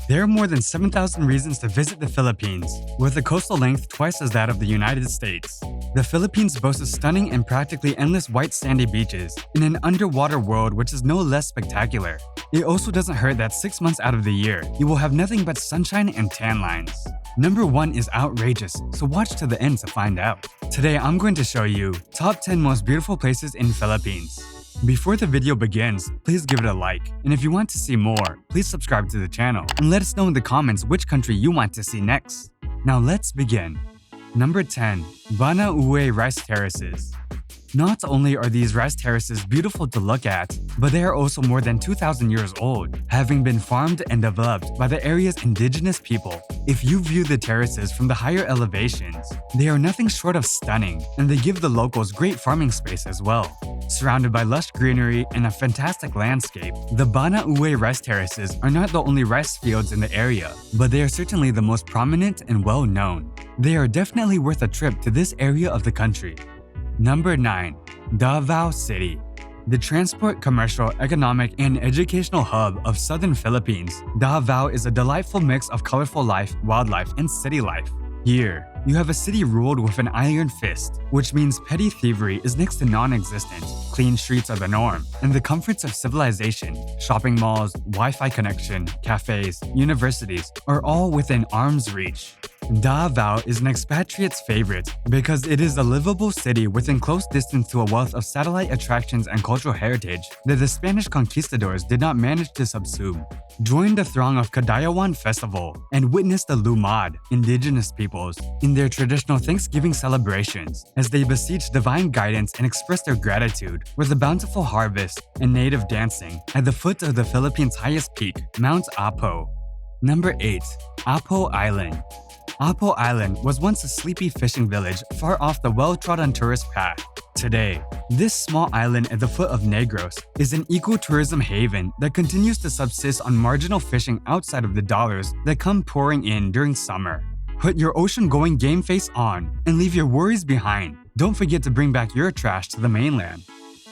There are more than 7,000 reasons to visit the Philippines, with a coastal length twice as that of the United States. The Philippines boasts of stunning and practically endless white sandy beaches in an underwater world which is no less spectacular. It also doesn't hurt that 6 months out of the year, you will have nothing but sunshine and tan lines. Number 1 is outrageous, so watch to the end to find out. Today I'm going to show you top 10 most beautiful places in Philippines. Before the video begins, please give it a like, and if you want to see more, please subscribe to the channel and let us know in the comments which country you want to see next. Now let's begin. Number 10. Banaue Rice Terraces. Not only are these rice terraces beautiful to look at, but they are also more than 2,000 years old, having been farmed and developed by the area's indigenous people. If you view the terraces from the higher elevations, they are nothing short of stunning, and they give the locals great farming space as well. Surrounded by lush greenery and a fantastic landscape, the Banaue rice terraces are not the only rice fields in the area, but they are certainly the most prominent and well-known. They are definitely worth a trip to this area of the country. Number 9. Davao City. The transport, commercial, economic, and educational hub of southern Philippines, Davao is a delightful mix of colorful life, wildlife, and city life. Here, you have a city ruled with an iron fist, which means petty thievery is next to non-existent, clean streets are the norm, and the comforts of civilization, shopping malls, Wi-Fi connection, cafes, universities are all within arm's reach. Davao is an expatriate's favorite because it is a livable city within close distance to a wealth of satellite attractions and cultural heritage that the Spanish conquistadors did not manage to subsume. Join the throng of Kadayawan Festival and witness the Lumad, indigenous peoples, in their traditional Thanksgiving celebrations as they beseech divine guidance and express their gratitude with a bountiful harvest and native dancing at the foot of the Philippines' highest peak, Mount Apo. Number 8. Apo Island. Apo Island was once a sleepy fishing village far off the well-trodden tourist path. Today, this small island at the foot of Negros is an ecotourism haven that continues to subsist on marginal fishing outside of the dollars that come pouring in during summer. Put your ocean-going game face on and leave your worries behind. Don't forget to bring back your trash to the mainland.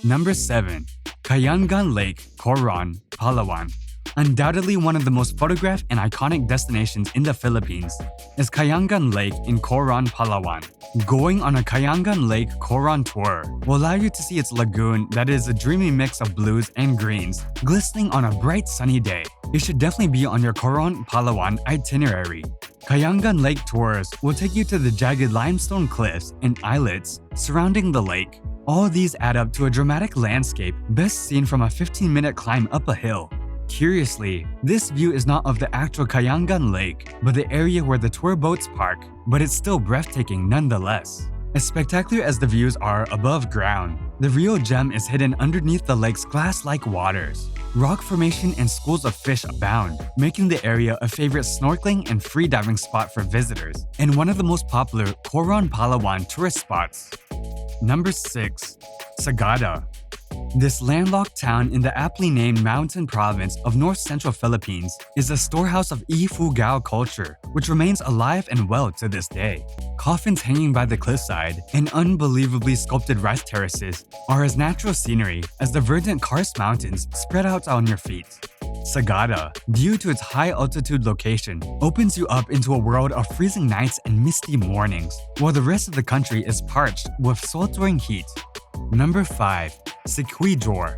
Number 7. Kayangan Lake, Coron, Palawan. Undoubtedly one of the most photographed and iconic destinations in the Philippines is Kayangan Lake in Coron, Palawan. Going on a Kayangan Lake Coron tour will allow you to see its lagoon that is a dreamy mix of blues and greens, glistening on a bright sunny day. It should definitely be on your Coron, Palawan itinerary. Kayangan Lake tours will take you to the jagged limestone cliffs and islets surrounding the lake. All these add up to a dramatic landscape best seen from a 15-minute climb up a hill. Curiously, this view is not of the actual Kayangan Lake, but the area where the tour boats park, but it's still breathtaking nonetheless. As spectacular as the views are above ground, the real gem is hidden underneath the lake's glass-like waters. Rock formation and schools of fish abound, making the area a favorite snorkeling and freediving spot for visitors, and one of the most popular Coron Palawan tourist spots. Number 6. Sagada. This landlocked town in the aptly named mountain province of north-central Philippines is a storehouse of Ifugao culture, which remains alive and well to this day. Coffins hanging by the cliffside and unbelievably sculpted rice terraces are as natural scenery as the verdant karst mountains spread out on your feet. Sagada, due to its high-altitude location, opens you up into a world of freezing nights and misty mornings, while the rest of the country is parched with sweltering heat. Number 5. Siquijor.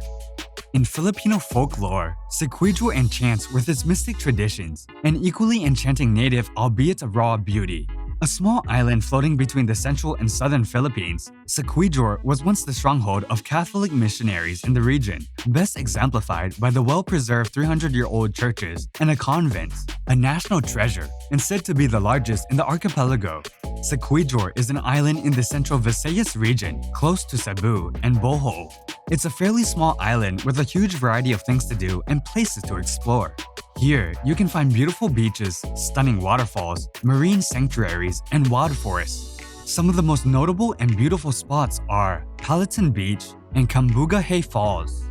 In Filipino folklore, Siquijor enchants with its mystic traditions, an equally enchanting native albeit a raw beauty. A small island floating between the central and southern Philippines, Siquijor was once the stronghold of Catholic missionaries in the region, best exemplified by the well-preserved 300-year-old churches and a convent, a national treasure, and said to be the largest in the archipelago. Siquijor is an island in the central Visayas region, close to Cebu and Bohol. It's a fairly small island with a huge variety of things to do and places to explore. Here, you can find beautiful beaches, stunning waterfalls, marine sanctuaries, and wild forests. Some of the most notable and beautiful spots are Palatin Beach and Cambugahay Falls.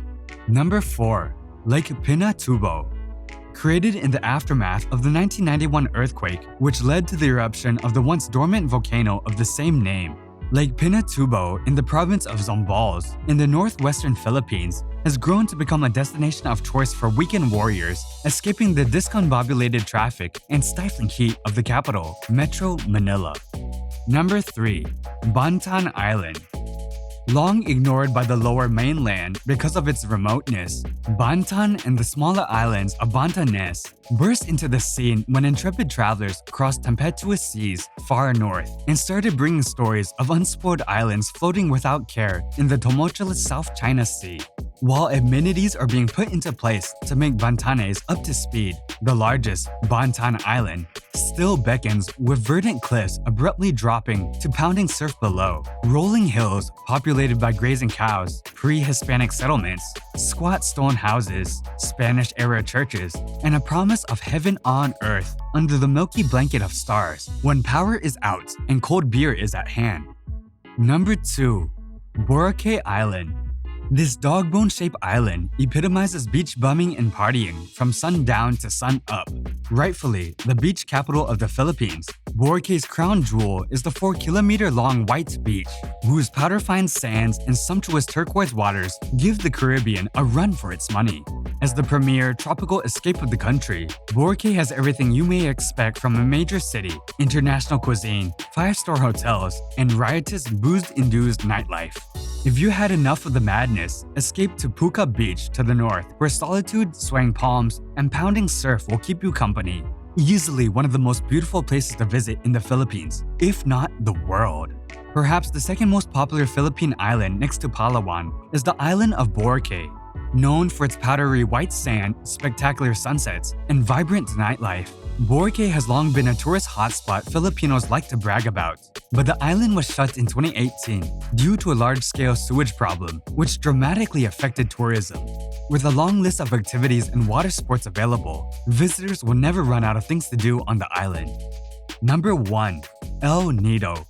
Number 4. Lake Pinatubo. Created in the aftermath of the 1991 earthquake, which led to the eruption of the once dormant volcano of the same name, Lake Pinatubo in the province of Zambales in the northwestern Philippines has grown to become a destination of choice for weekend warriors escaping the discombobulated traffic and stifling heat of the capital, Metro Manila. Number 3. Batan Island. Long ignored by the lower mainland because of its remoteness, Batan and the smaller islands of Batanes burst into the scene when intrepid travelers crossed tempestuous seas far north and started bringing stories of unspoiled islands floating without care in the tumultuous South China Sea. While amenities are being put into place to make Batanes up to speed, the largest, Batan Island, still beckons with verdant cliffs abruptly dropping to pounding surf below, rolling hills populated by grazing cows, pre-Hispanic settlements, squat stone houses, Spanish-era churches, and a promise of heaven on earth under the milky blanket of stars when power is out and cold beer is at hand. Number 2. Boracay Island. This dog-bone-shaped island epitomizes beach bumming and partying from sundown to sun up. Rightfully, the beach capital of the Philippines, Boracay's crown jewel is the 4-kilometer-long white beach, whose powder-fine sands and sumptuous turquoise waters give the Caribbean a run for its money. As the premier tropical escape of the country, Boracay has everything you may expect from a major city: international cuisine, 5-star hotels, and riotous booze-induced nightlife. If you had enough of the madness, escape to Puka Beach to the north, where solitude, swaying palms, and pounding surf will keep you company. Easily one of the most beautiful places to visit in the Philippines, if not the world. Perhaps the second most popular Philippine island next to Palawan is the island of Boracay. Known for its powdery white sand, spectacular sunsets, and vibrant nightlife, Boracay has long been a tourist hotspot Filipinos like to brag about. But the island was shut in 2018 due to a large-scale sewage problem, which dramatically affected tourism. With a long list of activities and water sports available, visitors will never run out of things to do on the island. Number 1. El Nido.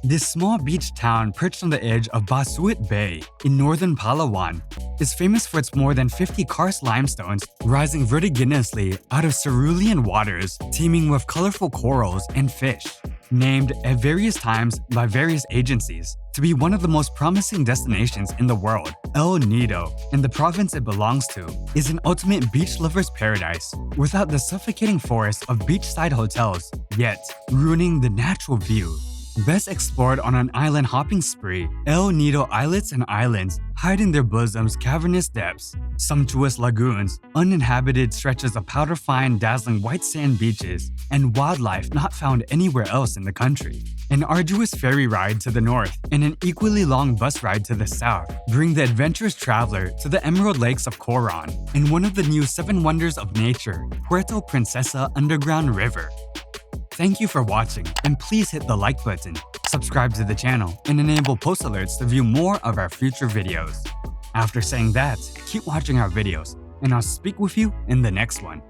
This small beach town perched on the edge of Basuit Bay in northern Palawan is famous for its more than 50 karst limestones rising vertiginously out of cerulean waters teeming with colorful corals and fish. Named at various times by various agencies to be one of the most promising destinations in the world, El Nido, and the province it belongs to, is an ultimate beach lover's paradise without the suffocating forest of beachside hotels, yet ruining the natural view. Best explored on an island hopping spree, El Nido islets and islands hide in their bosoms cavernous depths, sumptuous lagoons, uninhabited stretches of powder-fine dazzling white sand beaches, and wildlife not found anywhere else in the country. An arduous ferry ride to the north and an equally long bus ride to the south bring the adventurous traveler to the Emerald Lakes of Coron and one of the new 7 wonders of nature, Puerto Princesa Underground River. Thank you for watching, and please hit the like button, subscribe to the channel, and enable post alerts to view more of our future videos. After saying that, keep watching our videos, and I'll speak with you in the next one.